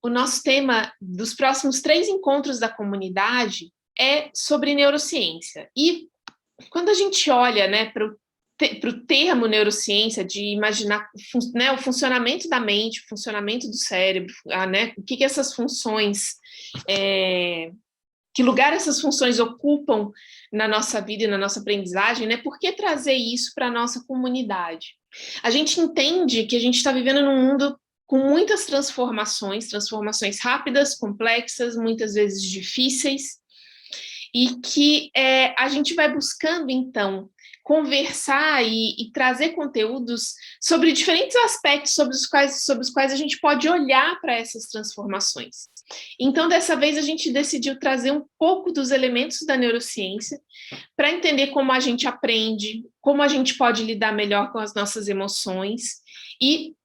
o nosso tema dos próximos 3 encontros da comunidade é sobre neurociência. E quando a gente olha, né, para o termo neurociência, de imaginar, né, o funcionamento da mente, o funcionamento do cérebro, né, o que essas funções, que lugar essas funções ocupam na nossa vida e na nossa aprendizagem, né, por que trazer isso para a nossa comunidade? A gente entende que a gente está vivendo num mundo com muitas transformações rápidas, complexas, muitas vezes difíceis, e que a gente vai buscando, então, conversar e trazer conteúdos sobre diferentes aspectos sobre os quais a gente pode olhar para essas transformações. Então, dessa vez, a gente decidiu trazer um pouco dos elementos da neurociência para entender como a gente aprende, como a gente pode lidar melhor com as nossas emoções e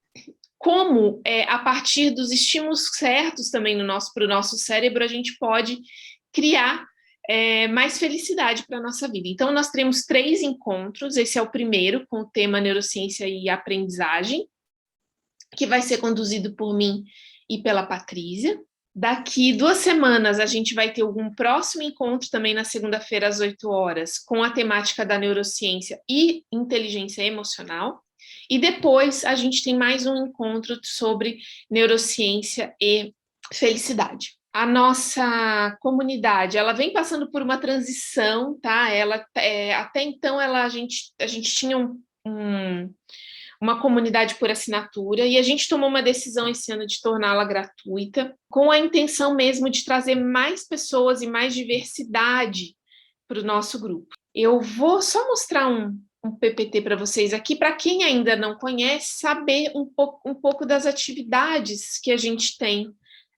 como, a partir dos estímulos certos também para o nosso cérebro, a gente pode criar mais felicidade para a nossa vida. Então, nós teremos 3 encontros, esse é o primeiro, com o tema neurociência e aprendizagem, que vai ser conduzido por mim e pela Patrícia. Daqui 2 semanas, a gente vai ter um próximo encontro, também na segunda-feira, às 8 horas, com a temática da neurociência e inteligência emocional. E depois, a gente tem mais um encontro sobre neurociência e felicidade. A nossa comunidade, ela vem passando por uma transição, tá? Até então, a gente tinha uma comunidade por assinatura, e a gente tomou uma decisão esse ano de torná-la gratuita, com a intenção mesmo de trazer mais pessoas e mais diversidade para o nosso grupo. Eu vou só mostrar um PPT para vocês aqui, para quem ainda não conhece, saber um pouco das atividades que a gente tem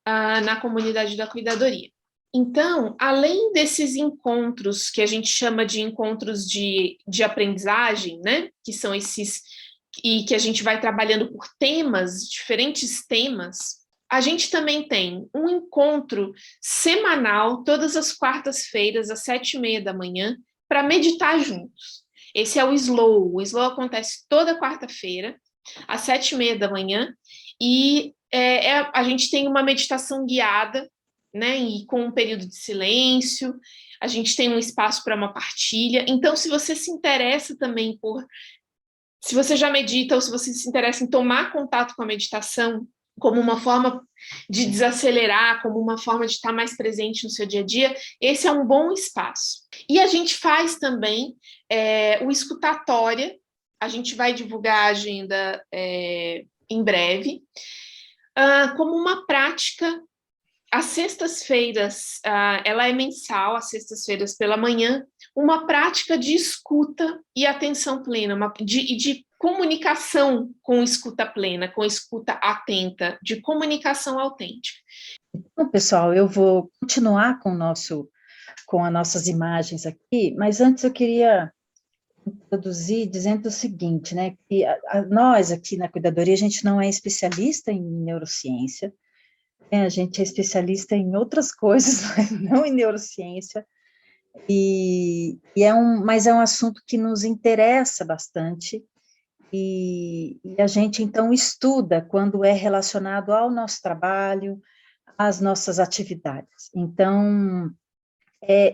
na comunidade da cuidadoria. Então, além desses encontros que a gente chama de encontros de aprendizagem, né, que são esses, e que a gente vai trabalhando por temas, diferentes temas, a gente também tem um encontro semanal, todas as quartas-feiras, às 7h30 da manhã, para meditar juntos. Esse é o Slow. O Slow acontece toda quarta-feira, às 7h30 da manhã, e a gente tem uma meditação guiada, né, e com um período de silêncio, a gente tem um espaço para uma partilha. Então, se você se interessa também se você já medita ou se você se interessa em tomar contato com a meditação como uma forma de desacelerar, como uma forma de estar mais presente no seu dia a dia, esse é um bom espaço. E a gente faz também o escutatória, a gente vai divulgar a agenda em breve, como uma prática. Às sextas-feiras, ela é mensal, às sextas-feiras pela manhã, uma prática de escuta e atenção plena, de comunicação com escuta plena, com escuta atenta, de comunicação autêntica. Bom, pessoal, eu vou continuar com as nossas imagens aqui, mas antes eu queria introduzir dizendo o seguinte, né, que nós aqui na Cuidadoria, a gente não é especialista em neurociência, a gente é especialista em outras coisas, mas não em neurociência, mas é um assunto que nos interessa bastante, e a gente, então, estuda quando é relacionado ao nosso trabalho, às nossas atividades. Então,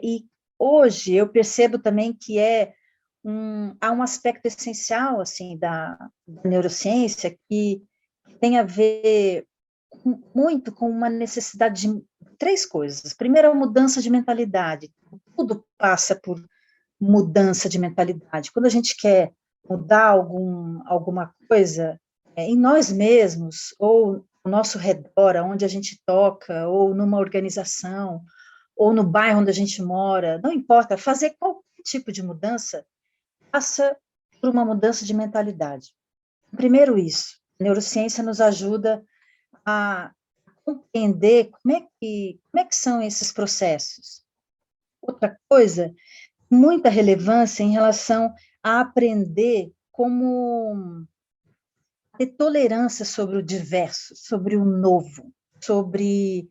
e hoje eu percebo também que há um aspecto essencial, assim, da neurociência que tem a ver muito com uma necessidade de 3 coisas. Primeiro, a mudança de mentalidade. Tudo passa por mudança de mentalidade. Quando a gente quer mudar alguma coisa em nós mesmos, ou ao nosso redor, onde a gente toca, ou numa organização, ou no bairro onde a gente mora, não importa, fazer qualquer tipo de mudança passa por uma mudança de mentalidade. Primeiro isso, a neurociência nos ajuda a compreender como é que são esses processos. Outra coisa, muita relevância em relação a aprender como ter tolerância sobre o diverso, sobre o novo, sobre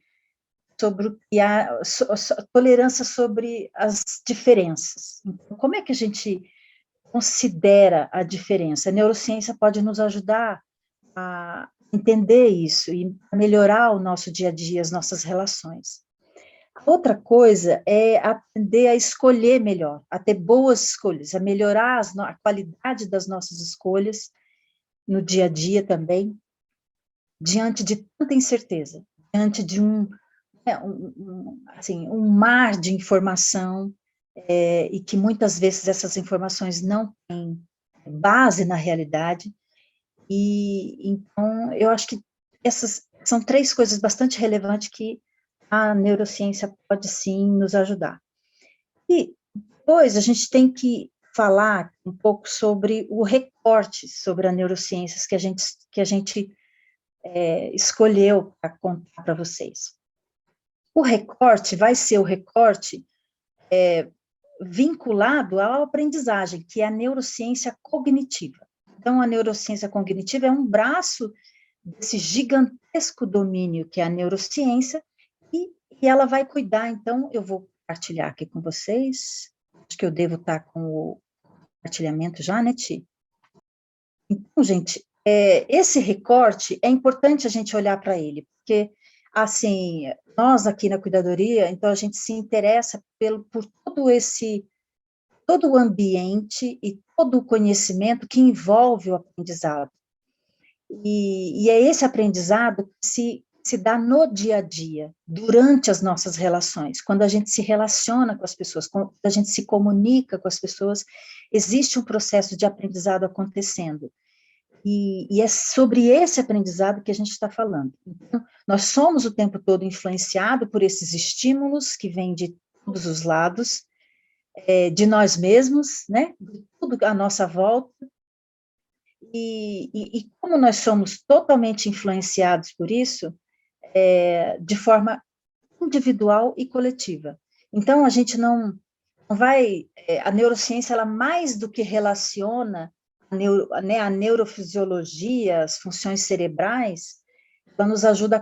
tolerância sobre as diferenças. Então, como é que a gente considera a diferença? A neurociência pode nos ajudar a entender isso e melhorar o nosso dia a dia, as nossas relações. Outra coisa é aprender a escolher melhor, a ter boas escolhas, a melhorar a qualidade das nossas escolhas no dia a dia também, diante de tanta incerteza, diante de assim, um mar de informação, e que muitas vezes essas informações não têm base na realidade. E então eu acho que essas são três coisas bastante relevantes que a neurociência pode sim nos ajudar. E depois a gente tem que falar um pouco sobre o recorte sobre a neurociências que a gente escolheu para contar para vocês. O recorte vai ser o recorte vinculado à aprendizagem, que é a neurociência cognitiva. Então, a neurociência cognitiva é um braço desse gigantesco domínio que é a neurociência, e ela vai cuidar, então, eu vou compartilhar aqui com vocês, acho que eu devo estar com o compartilhamento já, né, Ti? Então, gente, esse recorte, é importante a gente olhar para ele, porque, assim, nós aqui na Cuidadoria, então a gente se interessa por todo o ambiente e todo o conhecimento que envolve o aprendizado. E é esse aprendizado que se dá no dia a dia, durante as nossas relações, quando a gente se relaciona com as pessoas, quando a gente se comunica com as pessoas, existe um processo de aprendizado acontecendo. E é sobre esse aprendizado que a gente está falando. Então, nós somos o tempo todo influenciados por esses estímulos que vêm de todos os lados, de nós mesmos, né, de tudo à nossa volta, e como nós somos totalmente influenciados por isso, de forma individual e coletiva. Então, a gente não vai, a neurociência, ela mais do que relaciona a neurofisiologia, as funções cerebrais, ela nos ajuda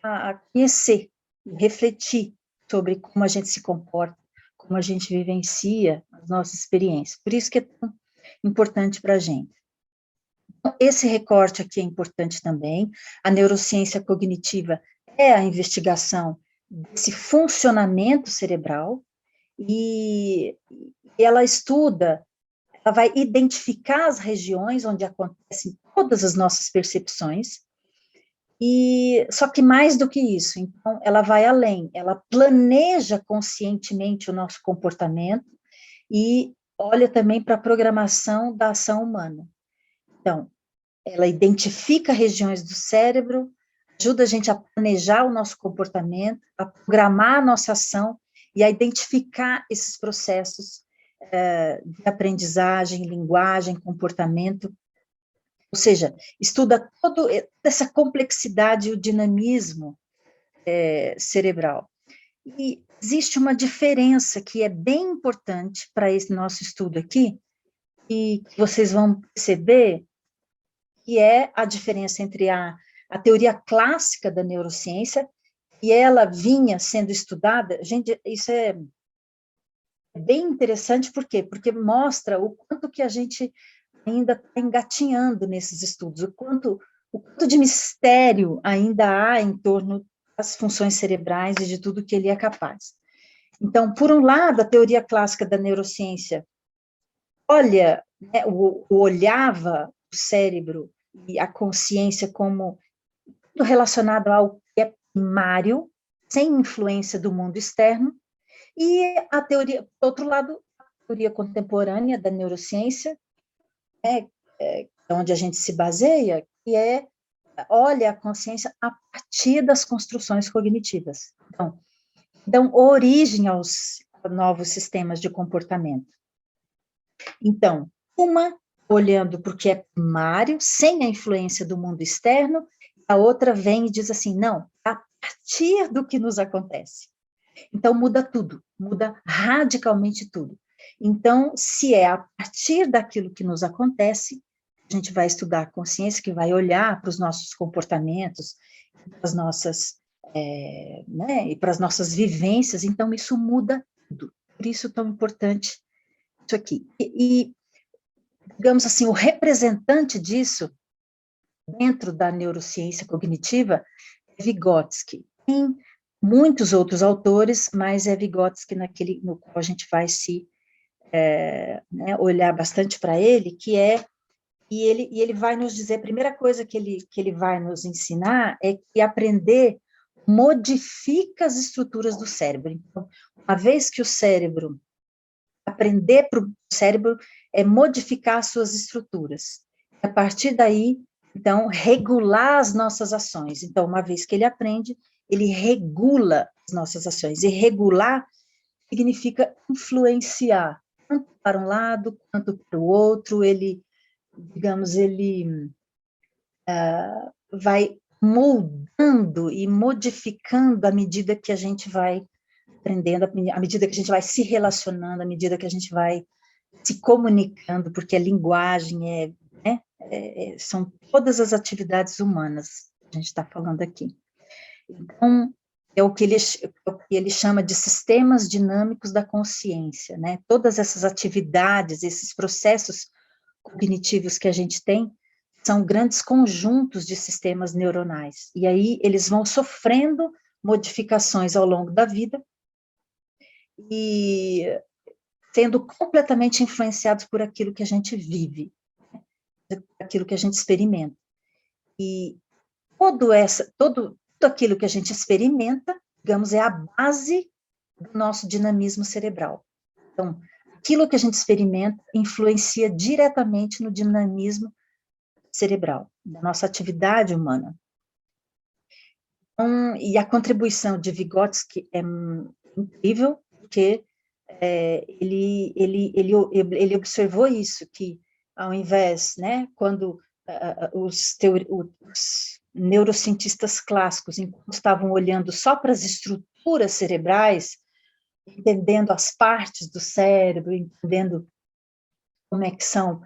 a conhecer, refletir sobre como a gente se comporta, como a gente vivencia as nossas experiências. Por isso que é tão importante para a gente. Então, esse recorte aqui é importante também. A neurociência cognitiva é a investigação desse funcionamento cerebral, e ela estuda, ela vai identificar as regiões onde acontecem todas as nossas percepções, e só que mais do que isso, então, ela vai além, ela planeja conscientemente o nosso comportamento e olha também para a programação da ação humana. Então, ela identifica regiões do cérebro, ajuda a gente a planejar o nosso comportamento, a programar a nossa ação e a identificar esses processos de aprendizagem, linguagem, comportamento, ou seja, estuda toda essa complexidade e o dinamismo cerebral. E existe uma diferença que é bem importante para esse nosso estudo aqui, e que vocês vão perceber, que é a diferença entre a teoria clássica da neurociência, e ela vinha sendo estudada, gente, isso é bem interessante, por quê? Porque mostra o quanto que a gente ainda está engatinhando nesses estudos, o quanto de mistério ainda há em torno das funções cerebrais e de tudo que ele é capaz. Então, por um lado, a teoria clássica da neurociência olha, né, olhava o cérebro e a consciência como tudo relacionado ao que é primário, sem influência do mundo externo, e a teoria, por outro lado, a teoria contemporânea da neurociência, onde a gente se baseia, que olha a consciência a partir das construções cognitivas. Então, dão origem aos novos sistemas de comportamento. Então, uma olhando para o que é primário, sem a influência do mundo externo, a outra vem e diz assim, não, a partir do que nos acontece. Então, muda tudo, muda radicalmente tudo. Então, se é a partir daquilo que nos acontece, a gente vai estudar a consciência, que vai olhar para os nossos comportamentos, para as nossas, né, e para as nossas vivências, então isso muda tudo. Por isso é tão importante isso aqui. E, digamos assim, o representante disso dentro da neurociência cognitiva é Vygotsky. Tem muitos outros autores, mas é Vygotsky no qual a gente vai né, olhar bastante para ele, e ele vai nos dizer, a primeira coisa que ele vai nos ensinar é que aprender modifica as estruturas do cérebro. Então, uma vez que o cérebro, aprender para o cérebro é modificar as suas estruturas. A partir daí, então, regular as nossas ações. Então, uma vez que ele aprende, ele regula as nossas ações. E regular significa influenciar, tanto para um lado quanto para o outro. Ele, digamos, ele vai moldando e modificando à medida que a gente vai aprendendo, à medida que a gente vai se relacionando, à medida que a gente vai se comunicando, porque a linguagem né, são todas as atividades humanas que a gente está falando aqui. Então, é o que ele chama de sistemas dinâmicos da consciência, né? Todas essas atividades, esses processos cognitivos que a gente tem, são grandes conjuntos de sistemas neuronais, e aí eles vão sofrendo modificações ao longo da vida, e sendo completamente influenciados por aquilo que a gente vive, aquilo que a gente experimenta. E tudo aquilo que a gente experimenta, digamos, é a base do nosso dinamismo cerebral. Então, aquilo que a gente experimenta influencia diretamente no dinamismo cerebral, da nossa atividade humana. Então, e a contribuição de Vygotsky é incrível, porque ele observou isso, que ao invés, né, quando os neurocientistas clássicos, enquanto estavam olhando só para as estruturas cerebrais, entendendo as partes do cérebro, entendendo como é que são,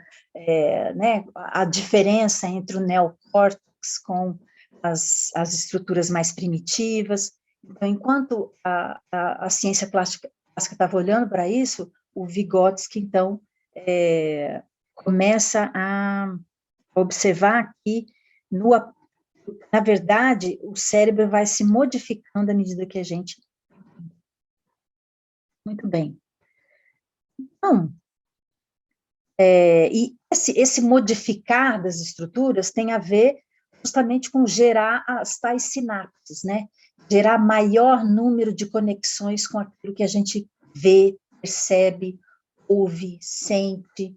né, a diferença entre o neocórtex com as estruturas mais primitivas. Então, enquanto a ciência clássica estava olhando para isso, o Vygotsky, então, começa a observar que, na verdade, o cérebro vai se modificando à medida que a gente... Muito bem. Então, e esse modificar das estruturas tem a ver justamente com gerar as tais sinapses, né? Gerar maior número de conexões com aquilo que a gente vê, percebe, ouve, sente.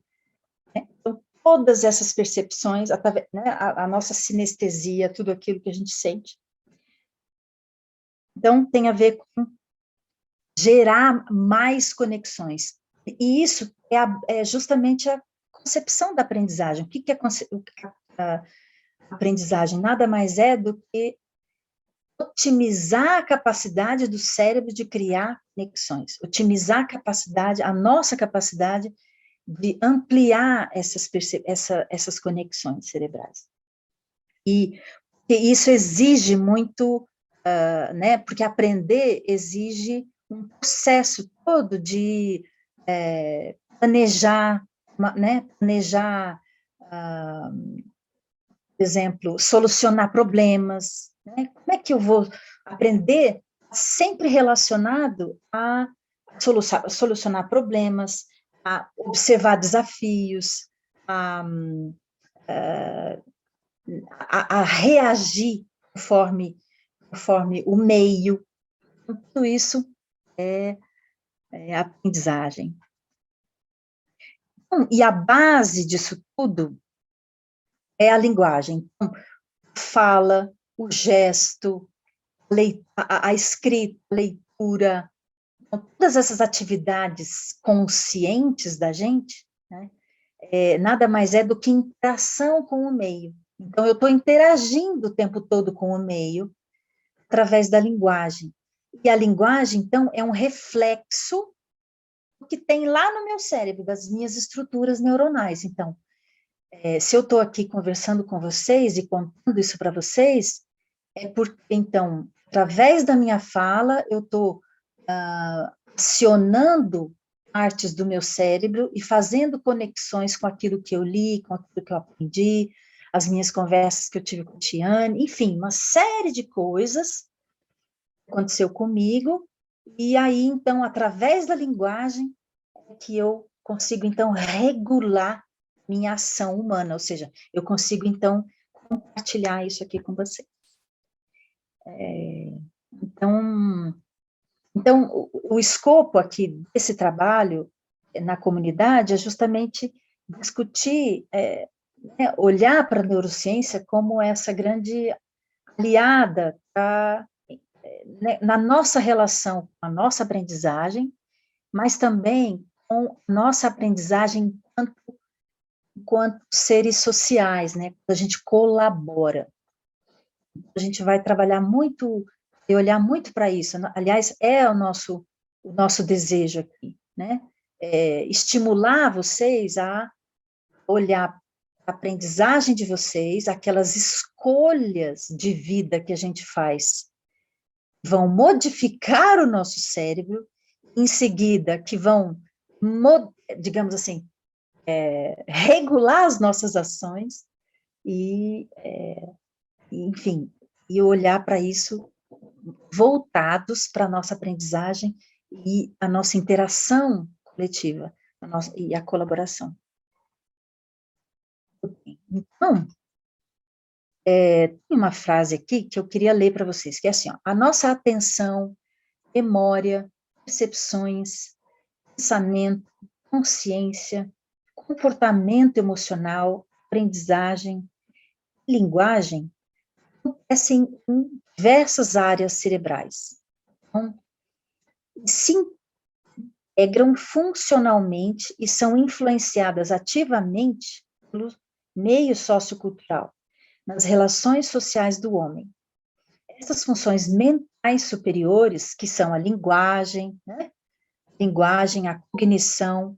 Né? Então, todas essas percepções, né, a nossa sinestesia, tudo aquilo que a gente sente. Então, tem a ver com gerar mais conexões. E isso é justamente a concepção da aprendizagem. O que é a aprendizagem? Nada mais é do que otimizar a capacidade do cérebro de criar conexões, otimizar a nossa capacidade de ampliar essas conexões cerebrais. E isso exige muito, né, porque aprender exige um processo todo de planejar, né, por exemplo, solucionar problemas, né? Como é que eu vou aprender sempre relacionado a solucionar problemas, a observar desafios, a reagir conforme o meio. Tudo isso é aprendizagem. Então, e a base disso tudo é a linguagem. Então, a fala, o gesto, a escrita, a leitura, então, todas essas atividades conscientes da gente, né, nada mais é do que interação com o meio. Então, eu estou interagindo o tempo todo com o meio através da linguagem. E a linguagem, então, é um reflexo do que tem lá no meu cérebro, das minhas estruturas neuronais. Então, se eu estou aqui conversando com vocês e contando isso para vocês, é porque, então, através da minha fala, eu estou acionando partes do meu cérebro e fazendo conexões com aquilo que eu li, com aquilo que eu aprendi, as minhas conversas que eu tive com a Tiane, enfim, uma série de coisas aconteceu comigo, e aí, então, através da linguagem, é que eu consigo, então, regular minha ação humana, ou seja, eu consigo, então, compartilhar isso aqui com você. Então, o escopo aqui desse trabalho na comunidade é justamente discutir, olhar para a neurociência como essa grande aliada na nossa relação com a nossa aprendizagem, mas também com a nossa aprendizagem enquanto seres sociais, né? Quando a gente colabora. A gente vai trabalhar muito e olhar muito para isso. Aliás, é o nosso desejo aqui, né? Estimular vocês a olhar a aprendizagem de vocês, aquelas escolhas de vida que a gente faz, vão modificar o nosso cérebro, em seguida, que vão, digamos assim, regular as nossas ações, e, enfim, e olhar para isso voltados para a nossa aprendizagem e a nossa interação coletiva, e a colaboração. Então, tem uma frase aqui que eu queria ler para vocês, que é assim, ó, a nossa atenção, memória, percepções, pensamento, consciência, comportamento emocional, aprendizagem, linguagem, acontecem em diversas áreas cerebrais. Então, se integram funcionalmente e são influenciadas ativamente pelo meio sociocultural, nas relações sociais do homem. Essas funções mentais superiores, que são a linguagem, né? Linguagem, a cognição,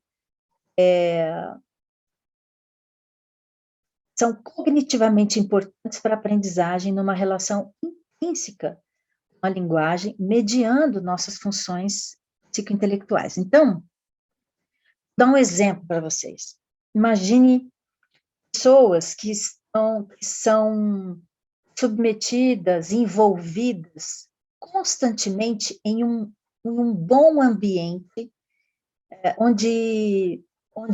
são cognitivamente importantes para a aprendizagem numa relação intrínseca com a linguagem, mediando nossas funções psicointelectuais. Então, vou dar um exemplo para vocês. Imagine pessoas que são submetidas, envolvidas constantemente em um bom ambiente, onde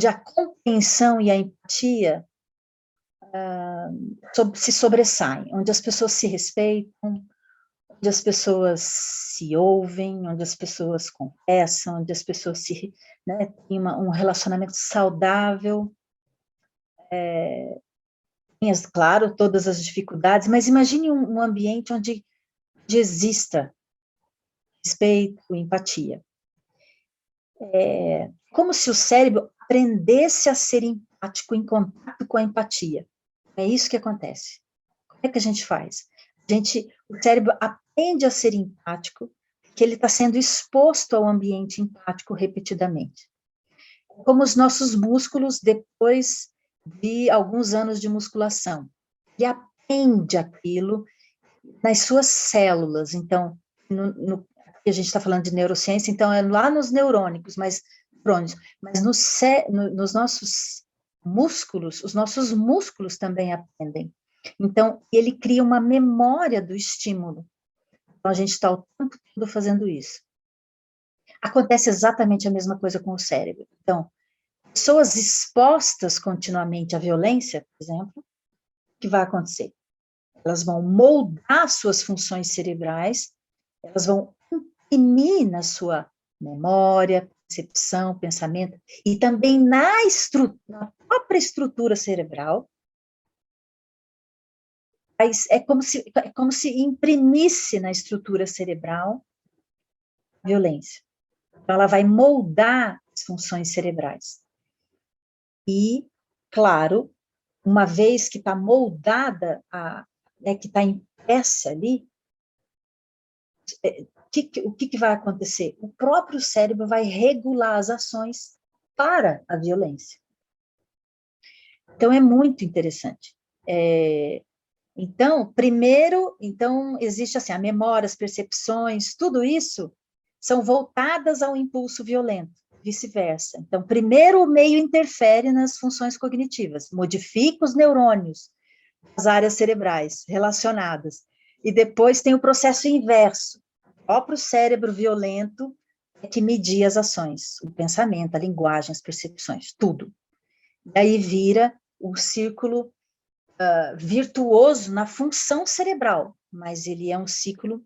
a compreensão e a empatia se sobressaem, onde as pessoas se respeitam, onde as pessoas se ouvem, onde as pessoas conversam, onde as pessoas né, têm um relacionamento saudável, tem, claro, todas as dificuldades, mas imagine um ambiente onde exista respeito, empatia. Como se o cérebro aprendesse a ser empático em contato com a empatia. É isso que acontece. Como é que a gente faz? O cérebro aprende a ser empático, porque ele está sendo exposto ao ambiente empático repetidamente. Como os nossos músculos, depois de alguns anos de musculação. Ele aprende aquilo nas suas células. Então, a gente está falando de neurociência, então é lá nos neurônicos, mas nos nossos músculos, os nossos músculos também aprendem. Então, ele cria uma memória do estímulo. Então, a gente está o tempo todo fazendo isso. Acontece exatamente a mesma coisa com o cérebro. Então, pessoas expostas continuamente à violência, por exemplo, o que vai acontecer? Elas vão moldar suas funções cerebrais, elas vão imprimir na sua memória, percepção, pensamento, e também na própria estrutura cerebral. É como se imprimisse na estrutura cerebral a violência. Então, ela vai moldar as funções cerebrais. E, claro, uma vez que está moldada, que está impressa ali, o que vai acontecer? O próprio cérebro vai regular as ações para a violência. Então, é muito interessante. Então, primeiro, existe assim, a memória, as percepções, tudo isso são voltadas ao impulso violento, vice-versa. Então, primeiro o meio interfere nas funções cognitivas, modifica os neurônios, as áreas cerebrais relacionadas. E depois tem o processo inverso. O próprio cérebro violento é que media as ações, o pensamento, a linguagem, as percepções, tudo. E aí vira o círculo virtuoso na função cerebral, mas ele é um ciclo,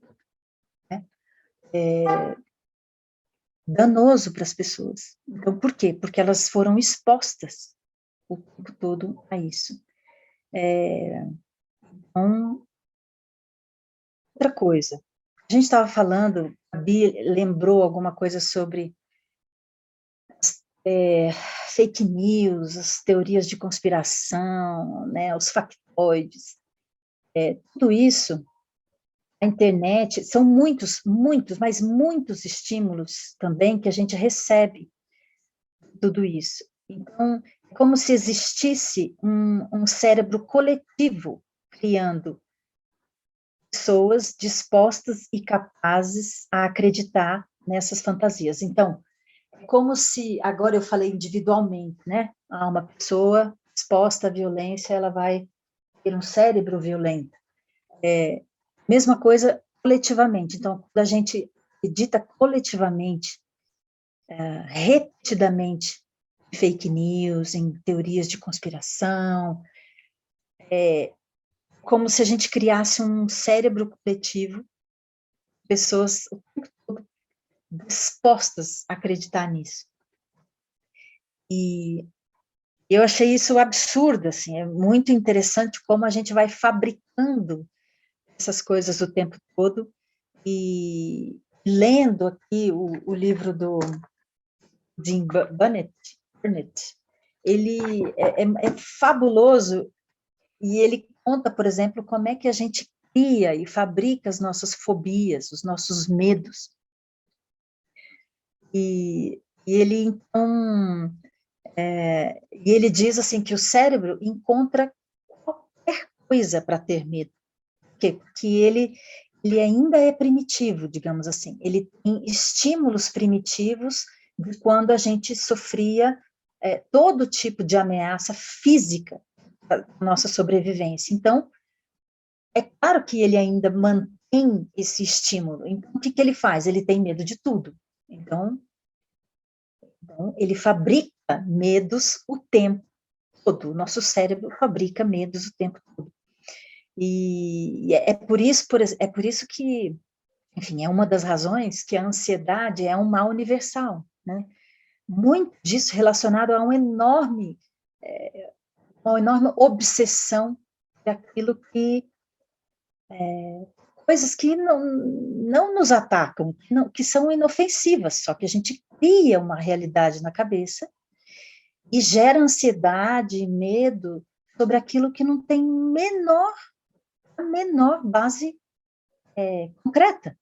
né, danoso para as pessoas. Então, por quê? Porque elas foram expostas o tempo todo a isso. Então, outra coisa, a gente estava falando, a Bia lembrou alguma coisa sobre fake news, as teorias de conspiração, né, os factoides, tudo isso, a internet, são muitos, mas muitos estímulos também que a gente recebe tudo isso. Então, é como se existisse um cérebro coletivo criando pessoas dispostas e capazes a acreditar nessas fantasias. Então, é como se, agora eu falei individualmente, né? Uma pessoa exposta à violência, ela vai ter um cérebro violento. Mesma coisa coletivamente. Então, quando a gente acredita coletivamente, repetidamente, em fake news, em teorias de conspiração, como se a gente criasse um cérebro coletivo, pessoas dispostas a acreditar nisso. E eu achei isso absurdo, assim, é muito interessante como a gente vai fabricando essas coisas o tempo todo, e lendo aqui o livro do Jim Burnett, ele é fabuloso, e ele conta, por exemplo, como é que a gente cria e fabrica as nossas fobias, os nossos medos. E ele, então, e ele diz assim que o cérebro encontra qualquer coisa para ter medo, que ele ainda é primitivo, digamos assim, ele tem estímulos primitivos de quando a gente sofria todo tipo de ameaça física à nossa sobrevivência. Então, é claro que ele ainda mantém esse estímulo. Então, o que ele faz? Ele tem medo de tudo. Então, ele fabrica medos o tempo todo. O nosso cérebro fabrica medos o tempo todo. E é por isso que, enfim, é uma das razões que a ansiedade é um mal universal, né? Muito disso relacionado a uma enorme obsessão daquilo que coisas que não nos atacam, que são inofensivas, só que a gente cria uma realidade na cabeça e gera ansiedade e medo sobre aquilo que não tem a menor base concreta,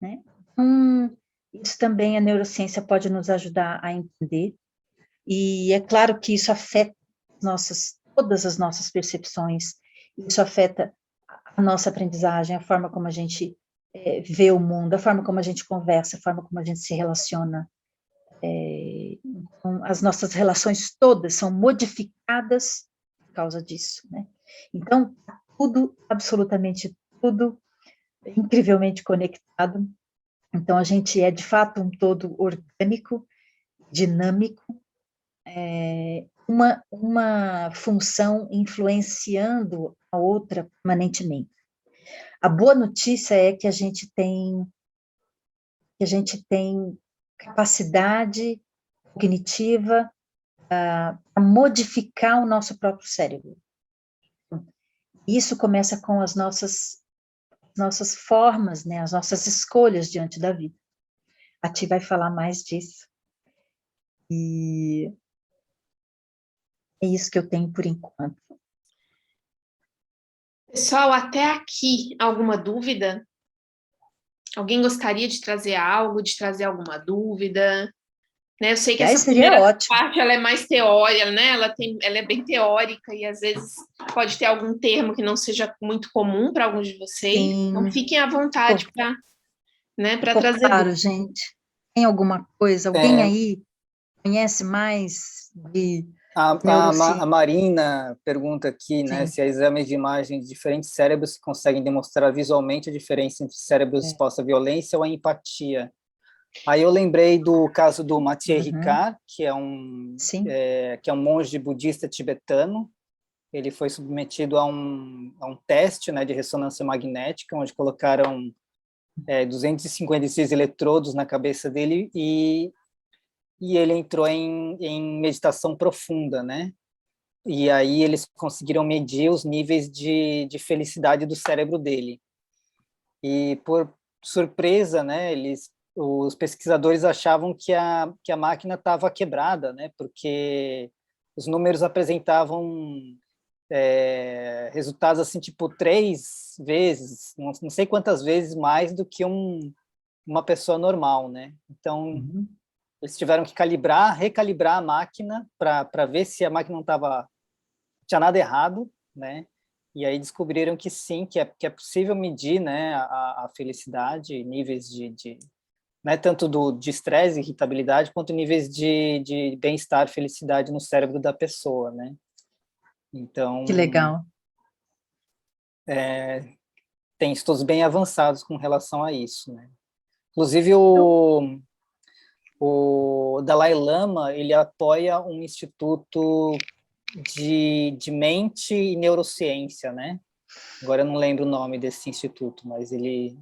né? Isso também a neurociência pode nos ajudar a entender, e é claro que isso afeta todas as nossas percepções, isso afeta a nossa aprendizagem, a forma como a gente vê o mundo, a forma como a gente conversa, a forma como a gente se relaciona. Então, as nossas relações todas são modificadas por causa disso, né? Então, tudo, absolutamente tudo, incrivelmente conectado. Então, a gente é, de fato, um todo orgânico, dinâmico, uma função influenciando a outra permanentemente. A boa notícia é que a gente tem capacidade cognitiva a modificar o nosso próprio cérebro. Isso começa com as nossas formas, né, as nossas escolhas diante da vida. A Ti vai falar mais disso. E é isso que eu tenho por enquanto. Pessoal, até aqui, alguma dúvida? Alguém gostaria de trazer algo, de trazer alguma dúvida? Né? Eu sei que essa primeira parte ela é mais teórica, né? Ela é bem teórica e às vezes pode ter algum termo que não seja muito comum para alguns de vocês. Sim. Então fiquem à vontade para trazer. Claro, gente. Tem alguma coisa? Alguém aí conhece mais de neurociência. A Marina pergunta aqui, né, Sim, se a exames de imagem de diferentes cérebros conseguem demonstrar visualmente a diferença entre cérebros é. expostos à violência ou à empatia. Aí eu lembrei do caso do Matthieu Ricard, Sim. que é um monge budista tibetano. Ele foi submetido a um teste, né, de ressonância magnética, onde colocaram 256 eletrodos na cabeça dele e ele entrou em meditação profunda, né? E aí eles conseguiram medir os níveis de felicidade do cérebro dele. E por surpresa, né, os pesquisadores achavam que a máquina estava quebrada, né? Porque os números apresentavam resultados assim, tipo 3 vezes, não sei quantas vezes mais do que uma pessoa normal, né? Então, eles tiveram que recalibrar a máquina para ver se a máquina não tinha nada errado, né? E aí descobriram que sim, que é possível medir, né, a felicidade, níveis né, tanto de estresse, irritabilidade, quanto níveis de bem-estar, felicidade no cérebro da pessoa, né? Então, Que legal. tem estudos bem avançados com relação a isso, né? Inclusive, o Dalai Lama, ele apoia um instituto de mente e neurociência, né? Agora eu não lembro o nome desse instituto, mas ele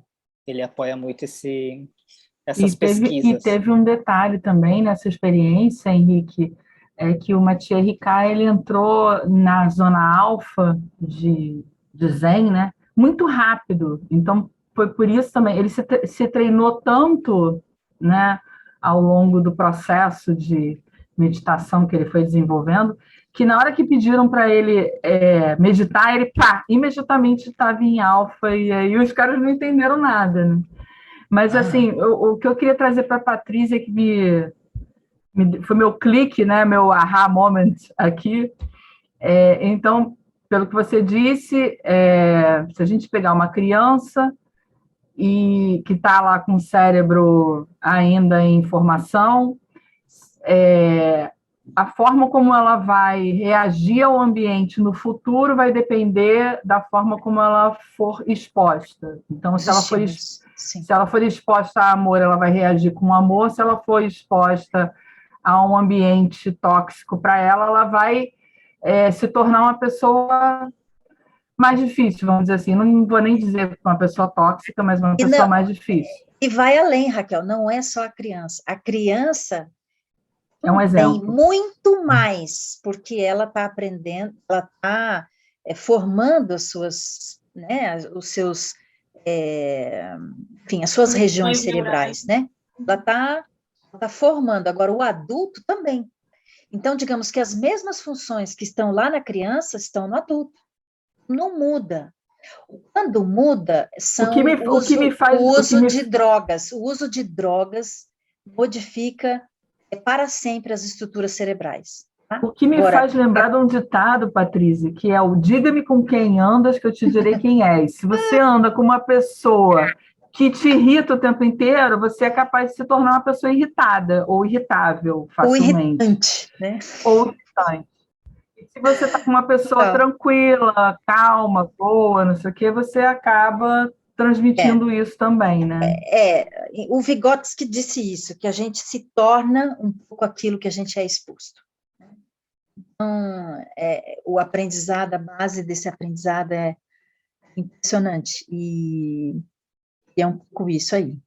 apoia muito essas E pesquisas. teve um detalhe também nessa experiência, Henrique, é que o Matthieu Ricard, ele entrou na zona alfa de Zen, né, muito rápido. Então, foi por isso também, ele se treinou tanto, né, ao longo do processo de meditação que ele foi desenvolvendo, que na hora que pediram para ele meditar, ele, pá, imediatamente estava em alfa, e aí os caras não entenderam nada, né? Mas, assim, o que eu queria trazer para a Patrícia, que foi meu clique, né, meu aha moment aqui. Então, pelo que você disse, se a gente pegar uma criança e que está lá com o cérebro ainda em formação, a forma como ela vai reagir ao ambiente no futuro vai depender da forma como ela for exposta. Então, se ela for exposta a amor, ela vai reagir com amor. Se ela for exposta a um ambiente tóxico para ela, ela vai se tornar uma pessoa mais difícil, vamos dizer assim. Não vou nem dizer uma pessoa tóxica, mas uma pessoa mais difícil. E vai além, Raquel, não é só a criança. A criança é um exemplo. Tem muito mais, porque ela está aprendendo, ela está formando as suas, né, os seus, enfim, as suas regiões cerebrais, né? Ela tá formando. Agora, o adulto também. Então, digamos que as mesmas funções que estão lá na criança estão no adulto. Não muda. Quando muda, são o uso de drogas. O uso de drogas modifica para sempre as estruturas cerebrais. Tá? O que me faz lembrar de um ditado, Patrícia, que é o diga-me com quem andas que eu te direi quem és. Se você anda com uma pessoa que te irrita o tempo inteiro, você é capaz de se tornar uma pessoa irritada ou irritável facilmente. Ou irritante, né? Ou irritante. E se você está com uma pessoa tranquila, calma, boa, não sei o quê, você acaba transmitindo isso também, né? O Vygotsky disse isso, que a gente se torna um pouco aquilo que a gente é exposto. Então, o aprendizado, a base desse aprendizado é impressionante, e é um pouco isso aí.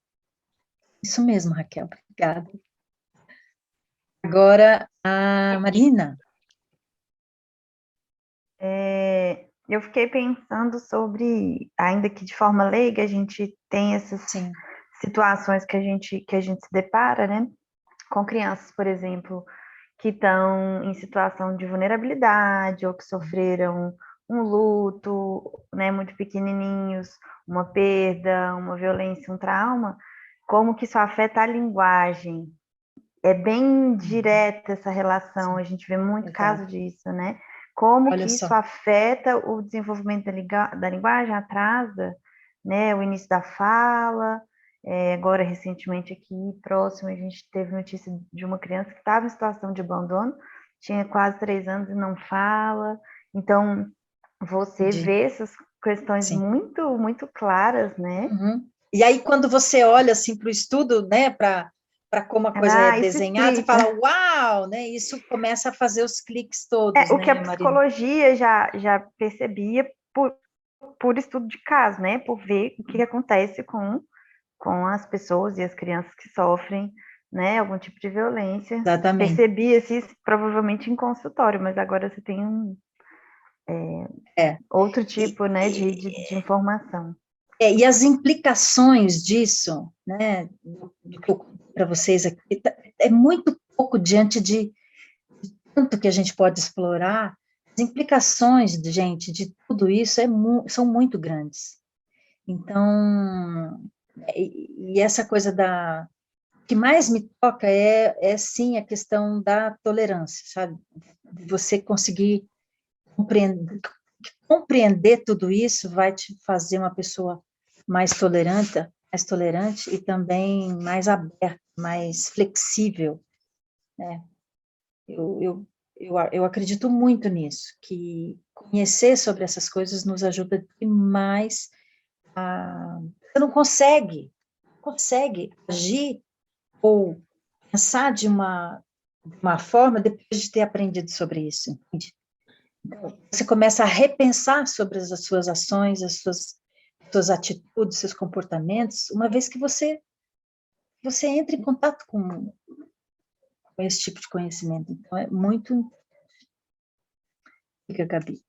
Isso mesmo, Raquel, obrigada. Agora, a Marina. Eu fiquei pensando sobre, ainda que de forma leiga, a gente tem essas situações que a gente se depara, né? Com crianças, por exemplo, que estão em situação de vulnerabilidade ou que sofreram um luto, né, muito pequenininhos, uma perda, uma violência, um trauma, como que isso afeta a linguagem. É bem direta essa relação, a gente vê muito caso disso, né? Como que isso afeta o desenvolvimento da linguagem, atrasa, né, o início da fala. Agora, recentemente, aqui próximo, a gente teve notícia de uma criança que estava em situação de abandono, tinha quase 3 anos e não fala. Então, você vê essas questões muito, muito claras, né? Uhum. E aí, quando você olha assim para o estudo, né, para como a coisa é desenhada, você fala, uau, né? Isso começa a fazer os cliques todos, o né, que a psicologia já percebia por estudo de caso, né? Por ver o que acontece com as pessoas e as crianças que sofrem, né, algum tipo de violência. Exatamente. Percebia-se isso provavelmente em consultório, mas agora você tem outro tipo, né, de informação. E as implicações disso, né, para vocês aqui, é muito pouco diante de tanto que a gente pode explorar. As implicações, gente, de tudo isso são muito grandes. Então, e essa coisa o que mais me toca é sim a questão da tolerância, sabe? De você conseguir compreender tudo isso vai te fazer uma pessoa mais tolerante e também mais aberta, mais flexível, né? Eu acredito muito nisso, que conhecer sobre essas coisas nos ajuda demais a... Você não consegue agir ou pensar de uma forma depois de ter aprendido sobre isso, entende? Então, você começa a repensar sobre as suas ações, as suas atitudes, seus comportamentos, uma vez que você entra em contato com esse tipo de conhecimento. Então, é muito... Fica, Gabi.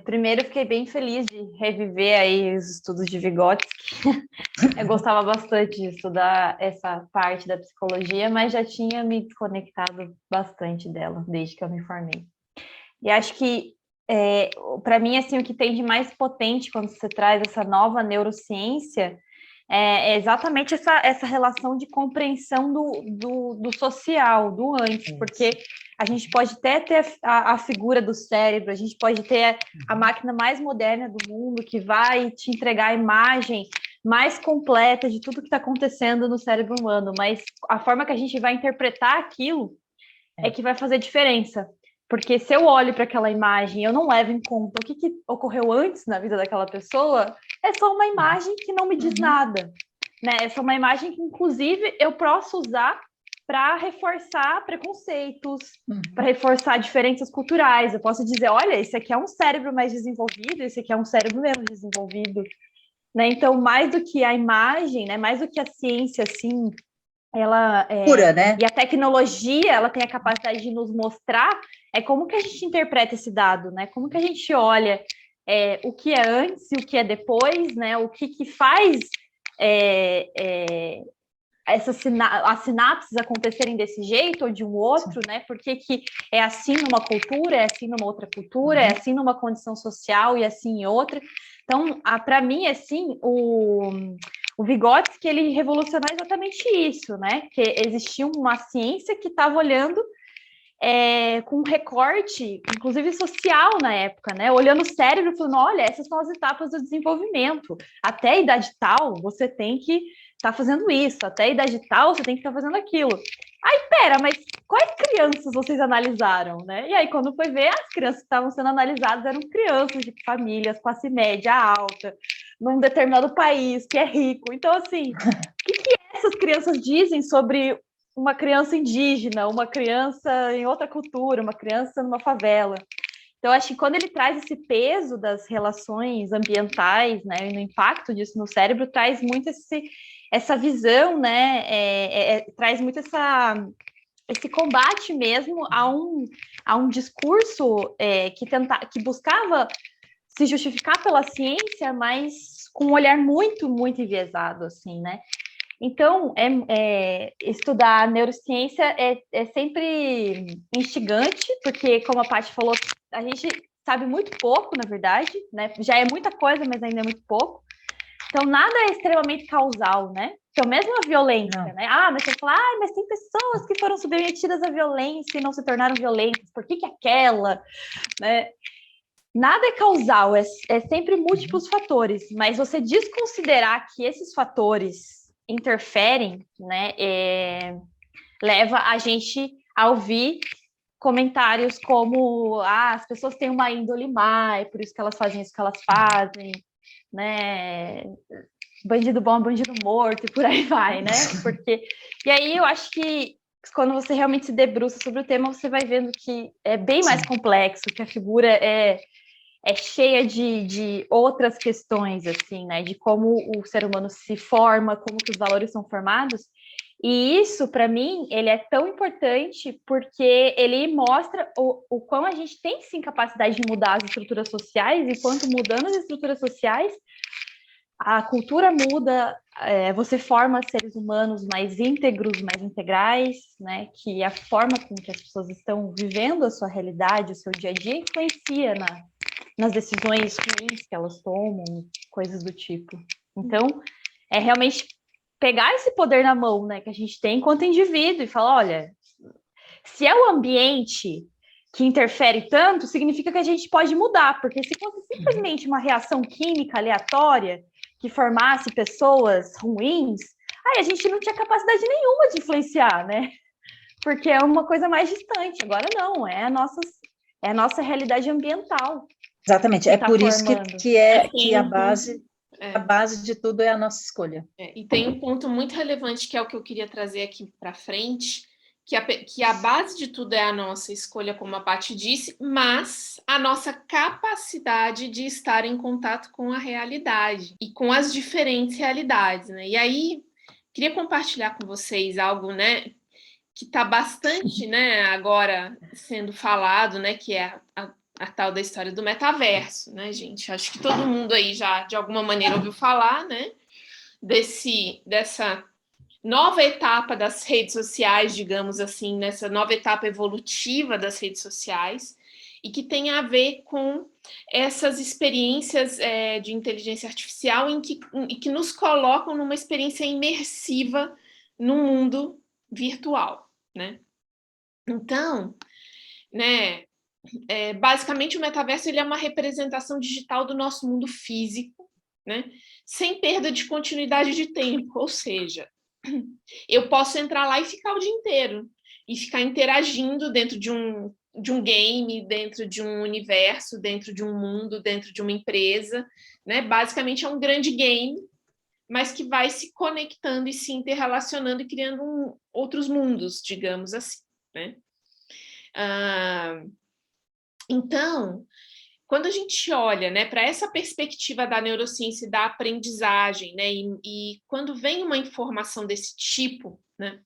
Primeiro, eu fiquei bem feliz de reviver aí os estudos de Vygotsky. Eu gostava bastante de estudar essa parte da psicologia, mas já tinha me desconectado bastante dela desde que eu me formei. E acho que, para mim, assim, o que tem de mais potente quando você traz essa nova neurociência é exatamente essa relação de compreensão do social, do antes, porque a gente pode até ter a figura do cérebro, a gente pode ter a máquina mais moderna do mundo que vai te entregar a imagem mais completa de tudo que está acontecendo no cérebro humano, mas a forma que a gente vai interpretar aquilo é que vai fazer diferença. Porque se eu olho para aquela imagem e eu não levo em conta o que ocorreu antes na vida daquela pessoa, é só uma imagem que não me diz nada, né? É só uma imagem que, inclusive, eu posso usar para reforçar preconceitos, para reforçar diferenças culturais. Eu posso dizer, olha, esse aqui é um cérebro mais desenvolvido, esse aqui é um cérebro menos desenvolvido, né? Então, mais do que a imagem, né? Mais do que a ciência, assim, ela pura, né? E a tecnologia, ela tem a capacidade de nos mostrar como que a gente interpreta esse dado, né? Como que a gente olha o que é antes e o que é depois, né? O que faz as sinapses acontecerem desse jeito ou de um outro, né? Por que é assim numa cultura, é assim numa outra cultura, é assim numa condição social e assim em outra. Então, para mim, assim, o Vygotsky, ele revolucionou exatamente isso, né? Que existia uma ciência que estava olhando com um recorte, inclusive social na época, né? Olhando o cérebro e falando, olha, essas são as etapas do desenvolvimento. Até a idade tal, você tem que estar fazendo isso. Até a idade tal, você tem que estar fazendo aquilo. Aí, pera, mas quais crianças vocês analisaram, né? E aí, quando foi ver, as crianças que estavam sendo analisadas eram crianças de famílias, classe média alta, num determinado país que é rico. Então, assim, o que essas crianças dizem sobre uma criança indígena, uma criança em outra cultura, uma criança numa favela? Então, acho que quando ele traz esse peso das relações ambientais, né, e no impacto disso no cérebro, traz muito essa visão, né, traz muito esse combate mesmo a um discurso que buscava se justificar pela ciência, mas com um olhar muito, muito enviesado, assim, né? Então, estudar neurociência é sempre instigante, porque, como a Paty falou, a gente sabe muito pouco, na verdade, né? Já é muita coisa, mas ainda é muito pouco. Então, nada é extremamente causal, né? Então, mesmo a violência, né? Mas você fala, mas tem pessoas que foram submetidas à violência e não se tornaram violentas, por que aquela, né? Nada é causal, é sempre múltiplos fatores, mas você desconsiderar que esses fatores interferem, né, leva a gente a ouvir comentários como as pessoas têm uma índole má, é por isso que elas fazem isso que elas fazem, né? Bandido bom, bandido morto, e por aí vai, né? E aí eu acho que quando você realmente se debruça sobre o tema, você vai vendo que é bem mais complexo, que a figura é cheia de outras questões, assim, né? De como o ser humano se forma, como que os valores são formados. E isso, para mim, ele é tão importante porque ele mostra o quão a gente tem, sim, capacidade de mudar as estruturas sociais, e quanto mudando as estruturas sociais, a cultura muda, você forma seres humanos mais íntegros, mais integrais, né? Que a forma com que as pessoas estão vivendo a sua realidade, o seu dia a dia, influencia nas decisões ruins que elas tomam, coisas do tipo. Então, é realmente pegar esse poder na mão, né, que a gente tem enquanto indivíduo, e falar, olha, se é o ambiente que interfere tanto, significa que a gente pode mudar, porque se fosse simplesmente uma reação química aleatória que formasse pessoas ruins, aí a gente não tinha capacidade nenhuma de influenciar, né? Porque é uma coisa mais distante. Agora não, é a nossa realidade ambiental. Exatamente, é por isso que a base de tudo é a nossa escolha. E tem um ponto muito relevante, que é o que eu queria trazer aqui para frente, que a base de tudo é a nossa escolha, como a Paty disse, mas a nossa capacidade de estar em contato com a realidade e com as diferentes realidades, né? E aí, queria compartilhar com vocês algo, né, que está bastante, né, agora sendo falado, né, que é a tal da história do metaverso, né, gente? Acho que todo mundo aí já, de alguma maneira, ouviu falar, né, dessa nova etapa das redes sociais, digamos assim, nessa nova etapa evolutiva das redes sociais, e que tem a ver com essas experiências de inteligência artificial em que nos colocam numa experiência imersiva no mundo virtual, né? Então, né, basicamente o metaverso ele é uma representação digital do nosso mundo físico, né, sem perda de continuidade de tempo, ou seja, eu posso entrar lá e ficar o dia inteiro, e ficar interagindo dentro de um game, dentro de um universo, dentro de um mundo, dentro de uma empresa, né? Basicamente é um grande game, mas que vai se conectando e se interrelacionando e criando outros mundos, digamos assim, né? Então, quando a gente olha, né, para essa perspectiva da neurociência e da aprendizagem, né, e quando vem uma informação desse tipo, né,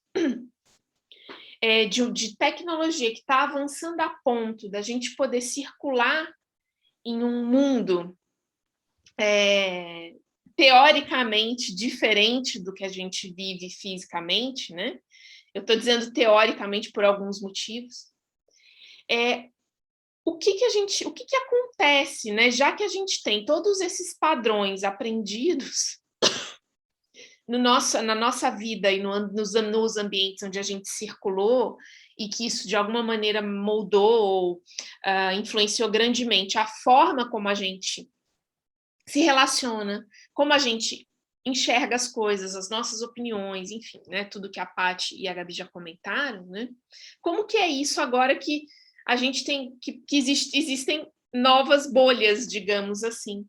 de tecnologia que está avançando a ponto da gente poder circular em um mundo teoricamente diferente do que a gente vive fisicamente, né? Eu estou dizendo teoricamente por alguns motivos. O que acontece, né? Já que a gente tem todos esses padrões aprendidos na nossa vida e nos ambientes onde a gente circulou, e que isso de alguma maneira moldou ou influenciou grandemente a forma como a gente se relaciona, como a gente enxerga as coisas, as nossas opiniões, enfim, né? Tudo que a Paty e a Gabi já comentaram, né? Como que é isso agora que a gente tem que existem novas bolhas, digamos assim,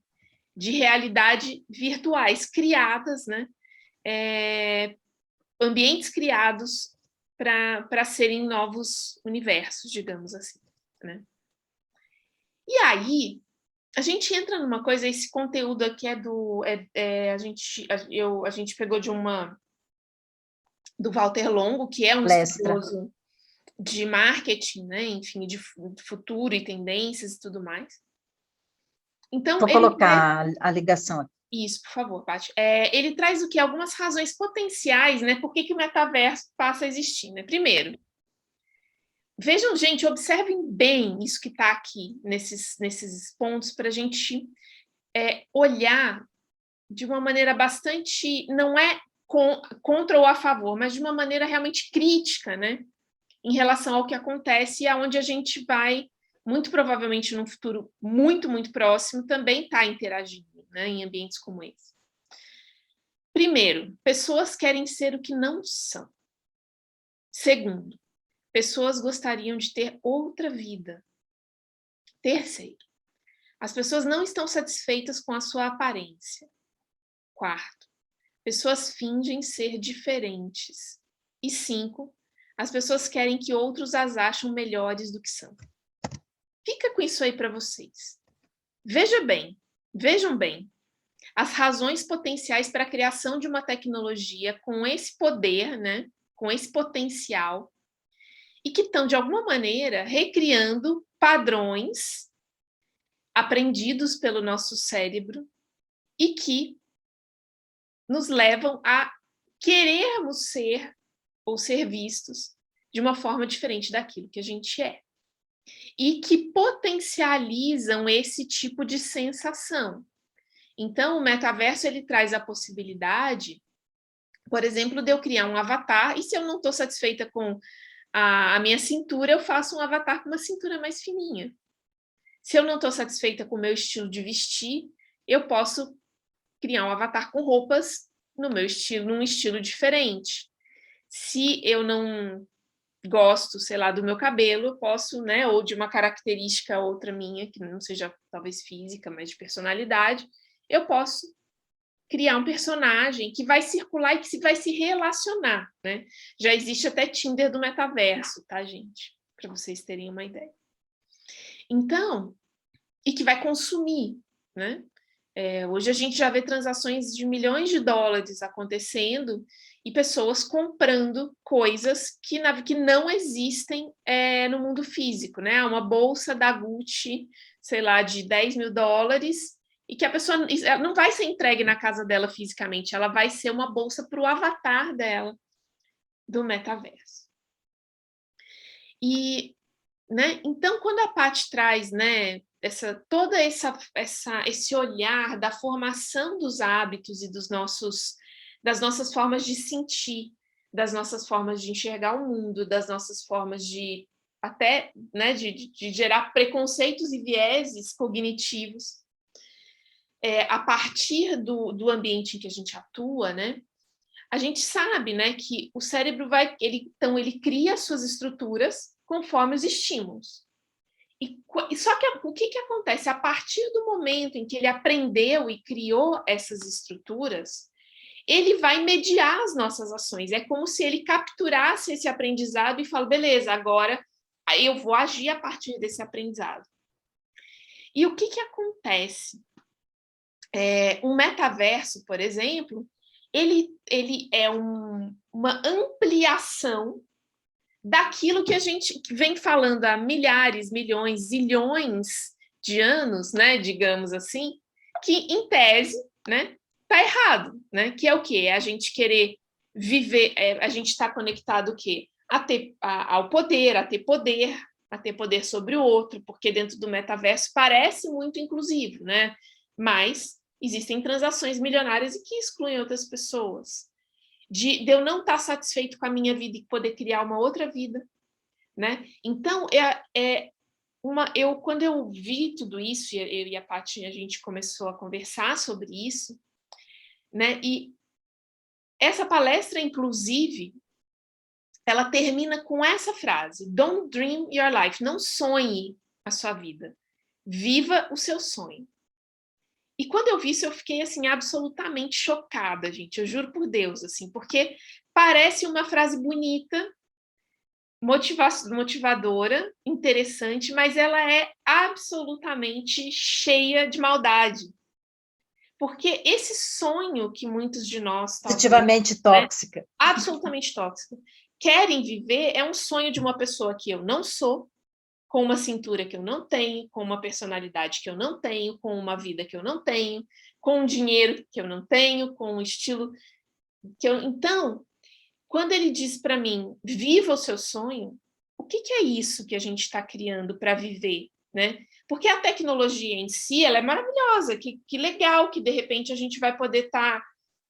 de realidade virtuais criadas, né? Ambientes criados para serem novos universos, digamos assim, né? E aí a gente entra numa coisa, esse conteúdo aqui a gente pegou do Walter Longo, que é um estudioso de marketing, né? Enfim, de futuro e tendências e tudo mais. Então, vou colocar a ligação aqui. Isso, por favor, Paty. Ele traz o quê? Algumas razões potenciais, né? Por que o metaverso passa a existir, né? Primeiro, vejam, gente, observem bem isso que está aqui, nesses pontos, para a gente olhar de uma maneira bastante, não é contra ou a favor, mas de uma maneira realmente crítica, né? Em relação ao que acontece e aonde a gente vai, muito provavelmente num futuro muito, muito próximo, também estar interagindo, né, em ambientes como esse. Primeiro, pessoas querem ser o que não são. Segundo, pessoas gostariam de ter outra vida. Terceiro, as pessoas não estão satisfeitas com a sua aparência. Quarto, pessoas fingem ser diferentes. E 5, as pessoas querem que outros as acham melhores do que são. Fica com isso aí para vocês. Vejam bem, as razões potenciais para a criação de uma tecnologia com esse poder, né, com esse potencial, e que estão, de alguma maneira, recriando padrões aprendidos pelo nosso cérebro e que nos levam a querermos ser ou ser vistos de uma forma diferente daquilo que a gente é. E que potencializam esse tipo de sensação. Então, o metaverso, ele traz a possibilidade, por exemplo, de eu criar um avatar, e se eu não estou satisfeita com a minha cintura, eu faço um avatar com uma cintura mais fininha. Se eu não estou satisfeita com o meu estilo de vestir, eu posso criar um avatar com roupas no meu estilo, num estilo diferente. Se eu não gosto, sei lá, do meu cabelo, eu posso, né, ou de uma característica outra minha, que não seja talvez física, mas de personalidade, eu posso criar um personagem que vai circular e que vai se relacionar, né? Já existe até Tinder do metaverso, tá, gente? Para vocês terem uma ideia. Então, e que vai consumir, né? Hoje a gente já vê transações de milhões de dólares acontecendo e pessoas comprando coisas que não existem no mundo físico, né? Uma bolsa da Gucci, sei lá, de 10 mil dólares, e que a pessoa não vai ser entregue na casa dela fisicamente, ela vai ser uma bolsa para o avatar dela do metaverso. E, né, então, quando a Paty traz, né, esse olhar da formação dos hábitos e das nossas formas de sentir, das nossas formas de enxergar o mundo, das nossas formas de até, né, de gerar preconceitos e vieses cognitivos, a partir do ambiente em que a gente atua, né, a gente sabe, né, que o cérebro ele cria suas estruturas conforme os estímulos. Só que o que acontece? A partir do momento em que ele aprendeu e criou essas estruturas, ele vai mediar as nossas ações. É como se ele capturasse esse aprendizado e fala, beleza, agora eu vou agir a partir desse aprendizado. E o que acontece? Um metaverso, por exemplo, ele é uma ampliação daquilo que a gente vem falando há milhares, milhões, zilhões de anos, né, digamos assim, que, em tese, né, tá errado, né, que é o quê? É a gente querer viver, a gente está conectado o quê? Ao poder, a ter poder sobre o outro, porque dentro do metaverso parece muito inclusivo, né, mas existem transações milionárias e que excluem outras pessoas. De eu não estar satisfeito com a minha vida e poder criar uma outra vida, né? Então, quando eu vi tudo isso, eu e a Paty, a gente começou a conversar sobre isso, né? E essa palestra, inclusive, ela termina com essa frase: Don't dream your life. Não sonhe a sua vida. Viva o seu sonho. E quando eu vi isso, eu fiquei, assim, absolutamente chocada, gente. Eu juro por Deus, assim, porque parece uma frase bonita, motivadora, interessante, mas ela é absolutamente cheia de maldade. Porque esse sonho que muitos de nós... Positivamente tóxica. Né, absolutamente tóxica. Querem viver é um sonho de uma pessoa que eu não sou, com uma cintura que eu não tenho, com uma personalidade que eu não tenho, com uma vida que eu não tenho, com um dinheiro que eu não tenho, com um estilo que eu... Então, quando ele diz para mim, viva o seu sonho, o que é isso que a gente está criando para viver, né? Porque a tecnologia em si, ela é maravilhosa, que legal que, de repente, a gente vai poder estar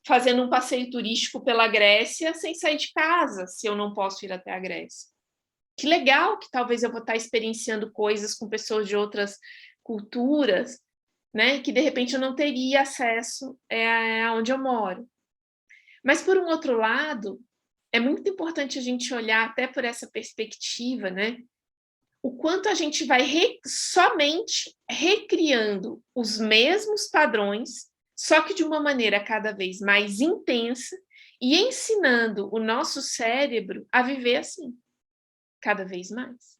fazendo um passeio turístico pela Grécia sem sair de casa, se eu não posso ir até a Grécia. Que legal que talvez eu vou estar experienciando coisas com pessoas de outras culturas, né? Que de repente eu não teria acesso aonde eu moro. Mas, por um outro lado, é muito importante a gente olhar até por essa perspectiva, né? O quanto a gente vai somente recriando os mesmos padrões, só que de uma maneira cada vez mais intensa, e ensinando o nosso cérebro a viver assim, cada vez mais.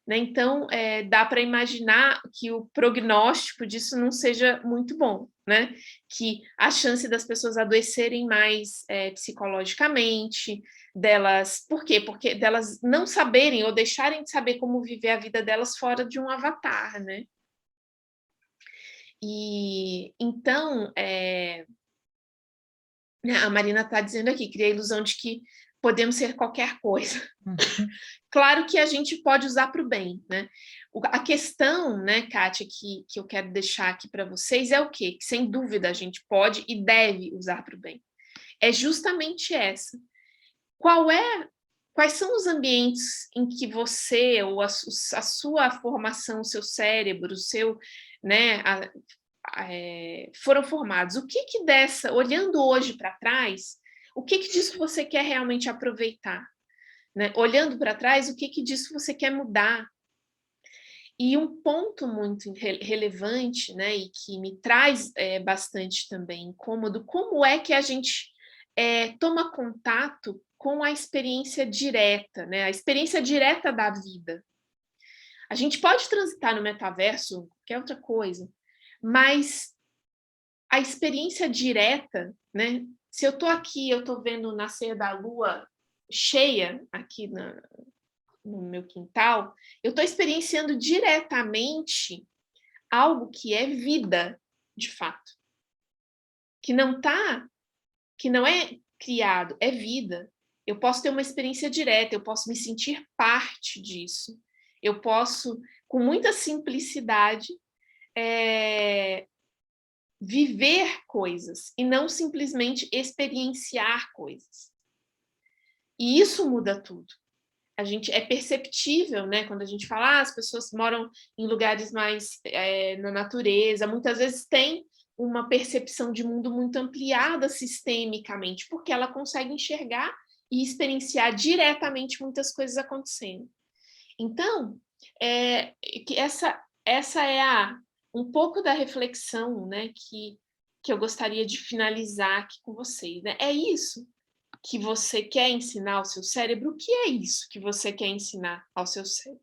Né? Então, dá para imaginar que o prognóstico disso não seja muito bom, né? Que a chance das pessoas adoecerem mais psicologicamente, delas... Por quê? Porque delas não saberem ou deixarem de saber como viver a vida delas fora de um avatar, né? E, então, a Marina está dizendo aqui, cria a ilusão de que podemos ser qualquer coisa. Claro que a gente pode usar para o bem, né? A questão, né, Kátia, que eu quero deixar aqui para vocês é o quê? Que, sem dúvida, a gente pode e deve usar para o bem. É justamente essa. Quais são os ambientes em que você, ou a sua formação, o seu cérebro, o seu, né, foram formados? O que olhando hoje para trás, o que disso você quer realmente aproveitar? Né? Olhando para trás, o que disso você quer mudar? E um ponto muito relevante, né, e que me traz bastante também incômodo, como é que a gente toma contato com a experiência direta, né, a experiência direta da vida. A gente pode transitar no metaverso, qualquer outra coisa, mas a experiência direta, né, se eu estou aqui, eu estou vendo o nascer da lua cheia aqui no meu quintal, eu estou experienciando diretamente algo que é vida, de fato. Que não é criado, é vida. Eu posso ter uma experiência direta, eu posso me sentir parte disso. Eu posso, com muita simplicidade, viver coisas e não simplesmente experienciar coisas. E isso muda tudo. É perceptível, né, quando a gente fala, as pessoas moram em lugares mais na natureza, muitas vezes tem uma percepção de mundo muito ampliada sistemicamente, porque ela consegue enxergar e experienciar diretamente muitas coisas acontecendo. Então, essa é um pouco da reflexão, né, que eu gostaria de finalizar aqui com vocês. Né? É isso que você quer ensinar ao seu cérebro? O que é isso que você quer ensinar ao seu cérebro?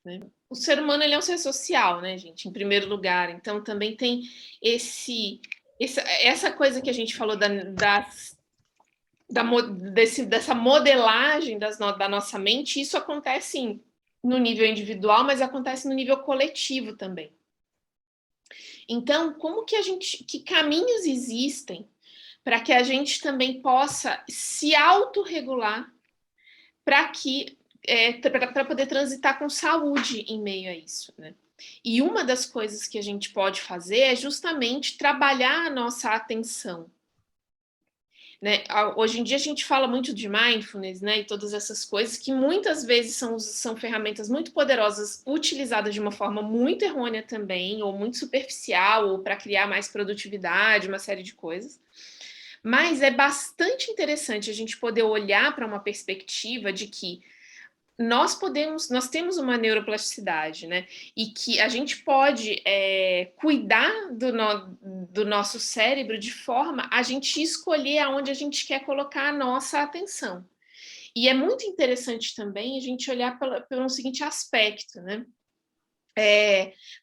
Né? O ser humano, ele é um ser social, né, gente? Em primeiro lugar. Então, também tem essa coisa que a gente falou dessa modelagem da nossa mente. Isso acontece no nível individual, mas acontece no nível coletivo também. Então, que caminhos existem para que a gente também possa se autorregular para poder transitar com saúde em meio a isso, né? E uma das coisas que a gente pode fazer é justamente trabalhar a nossa atenção. Né? Hoje em dia a gente fala muito de mindfulness, né, e todas essas coisas que muitas vezes são ferramentas muito poderosas, utilizadas de uma forma muito errônea também, ou muito superficial, ou para criar mais produtividade, uma série de coisas. Mas é bastante interessante a gente poder olhar para uma perspectiva de que nós temos uma neuroplasticidade, né? E que a gente pode cuidar do nosso cérebro de forma a gente escolher aonde a gente quer colocar a nossa atenção. E é muito interessante também a gente olhar por um seguinte aspecto, né?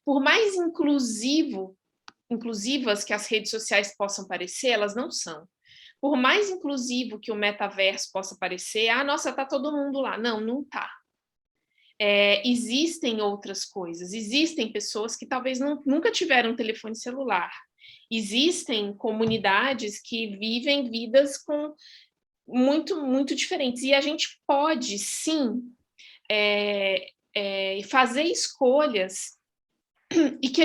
Por mais inclusivas que as redes sociais possam parecer, elas não são. Por mais inclusivo que o metaverso possa parecer, nossa, tá todo mundo lá. Não, não tá. Existem outras coisas. Existem pessoas que talvez nunca tiveram um telefone celular. Existem comunidades que vivem vidas muito, muito diferentes. E a gente pode, sim, fazer escolhas e que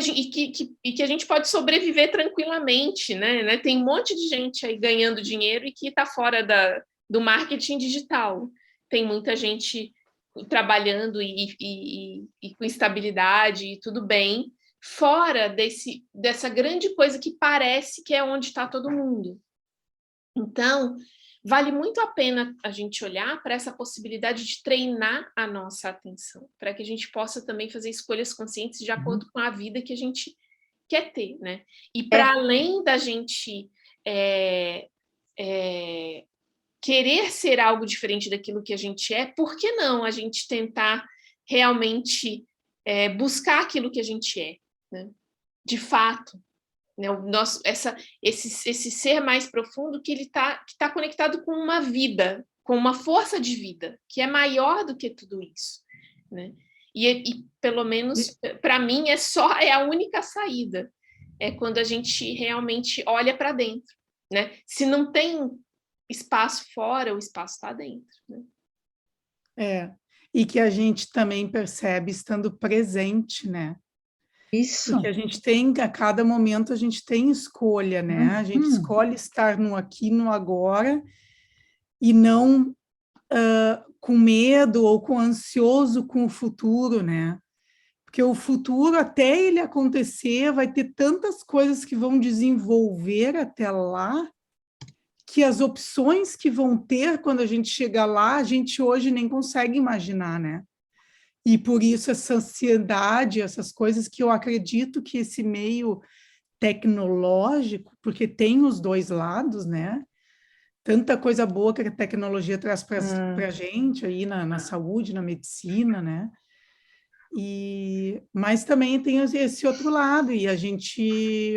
a gente pode sobreviver tranquilamente, né? Tem um monte de gente aí ganhando dinheiro e que está fora do marketing digital. Tem muita gente trabalhando e com estabilidade e tudo bem, fora dessa grande coisa que parece que é onde está todo mundo. Então, vale muito a pena a gente olhar para essa possibilidade de treinar a nossa atenção, para que a gente possa também fazer escolhas conscientes de acordo com a vida que a gente quer ter, né? E para além da gente querer ser algo diferente daquilo que a gente é, por que não a gente tentar realmente buscar aquilo que a gente é, né? De fato, né? Esse ser mais profundo que ele tá conectado com uma vida, com uma força de vida, que é maior do que tudo isso, né? E pelo menos, para mim, é a única saída, é quando a gente realmente olha para dentro, né? Se não tem espaço fora, o espaço está dentro, né? E que a gente também percebe estando presente, né? Isso. Porque a gente tem, a cada momento, a gente tem escolha, né? A gente escolhe estar no aqui, no agora, e não com medo ou com ansioso com o futuro, né? Porque o futuro, até ele acontecer, vai ter tantas coisas que vão desenvolver até lá, que as opções que vão ter quando a gente chegar lá, a gente hoje nem consegue imaginar, né? E por isso essa ansiedade, essas coisas que eu acredito que esse meio tecnológico, porque tem os dois lados, né? Tanta coisa boa que a tecnologia traz para a gente aí na saúde, na medicina, né? Mas também tem esse outro lado, e a gente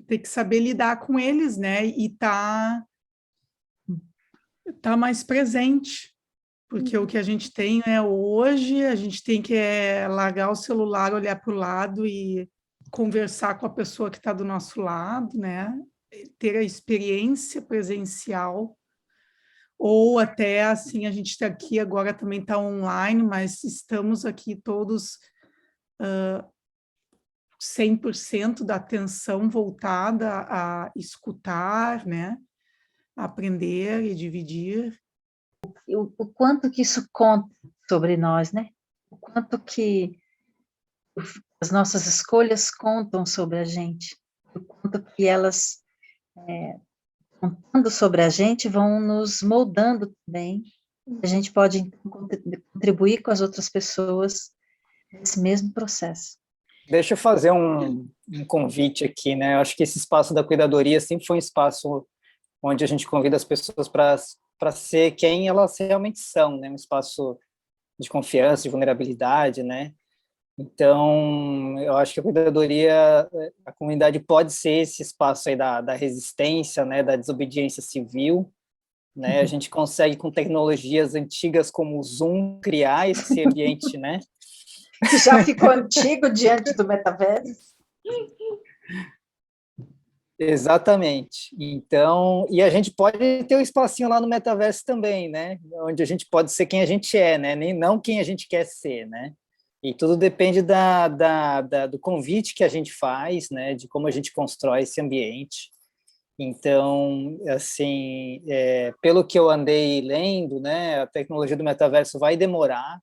tem que saber lidar com eles, né? E tá mais presente, porque o que a gente tem hoje, a gente tem que largar o celular, olhar para o lado e conversar com a pessoa que está do nosso lado, né? Ter a experiência presencial, ou até, assim, a gente está aqui agora também está online, mas estamos aqui todos 100% da atenção voltada a escutar, né? Aprender e dividir. O quanto que isso conta sobre nós, né? O quanto que as nossas escolhas contam sobre a gente, o quanto que elas, contando sobre a gente, vão nos moldando também. A gente pode então, contribuir com as outras pessoas nesse mesmo processo. Deixa eu fazer um convite aqui, né? Eu acho que esse espaço da cuidadoria sempre foi um espaço onde a gente convida as pessoas para ser quem elas realmente são, né? Um espaço de confiança, de vulnerabilidade, né? Então, eu acho que a cuidadoria, a comunidade pode ser esse espaço aí da resistência, né? Da desobediência civil, né? A gente consegue, com tecnologias antigas como o Zoom, criar esse ambiente, né? Que já ficou antigo diante do metaverso. Exatamente. Então, e a gente pode ter um espacinho lá no metaverso também, né? Onde a gente pode ser quem a gente é, né? Nem não quem a gente quer ser, né? E tudo depende do convite que a gente faz, né? De como a gente constrói esse ambiente. Então, assim, pelo que eu andei lendo, né? A tecnologia do metaverso vai demorar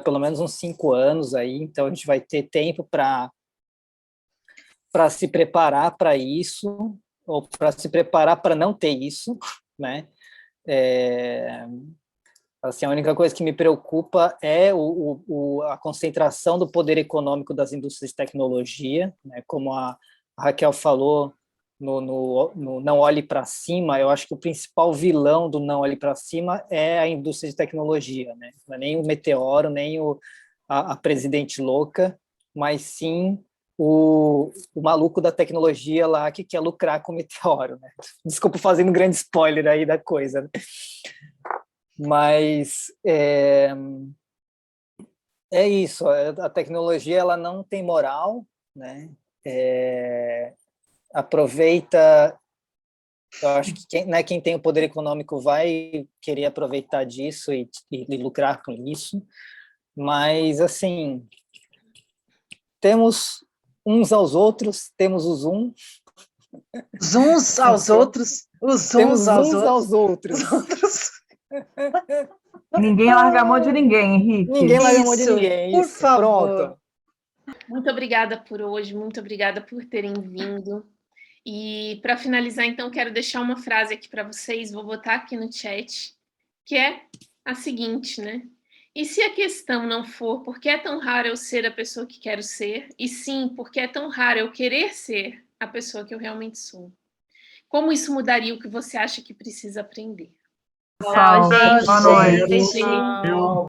pelo menos uns 5 anos aí, então a gente vai ter tempo para se preparar para isso, ou para se preparar para não ter isso, né? Assim, a única coisa que me preocupa é a concentração do poder econômico das indústrias de tecnologia, né? Como a Raquel falou, no Não Olhe para Cima, eu acho que o principal vilão do Não Olhe para Cima é a indústria de tecnologia, né? Não é nem o meteoro, nem a presidente louca, mas sim o maluco da tecnologia lá que quer lucrar com o meteoro, né? Desculpa fazendo um grande spoiler aí da coisa, né? Mas é isso, a tecnologia ela não tem moral, né? Aproveita, eu acho que quem tem o poder econômico vai querer aproveitar disso e lucrar com isso, mas, assim, temos uns aos outros, temos o Zoom. Os uns aos outros, os uns aos outros. Ninguém larga a mão de ninguém, Henrique. Ninguém larga a mão de ninguém. Por favor. Pronto. Muito obrigada por hoje, muito obrigada por terem vindo. E para finalizar, então, quero deixar uma frase aqui para vocês, vou botar aqui no chat, que é a seguinte, né? E se a questão não for porque é tão raro eu ser a pessoa que quero ser, e sim porque é tão raro eu querer ser a pessoa que eu realmente sou? Como isso mudaria o que você acha que precisa aprender? Pessoal, Tchau, gente. boa noite. Beijinho.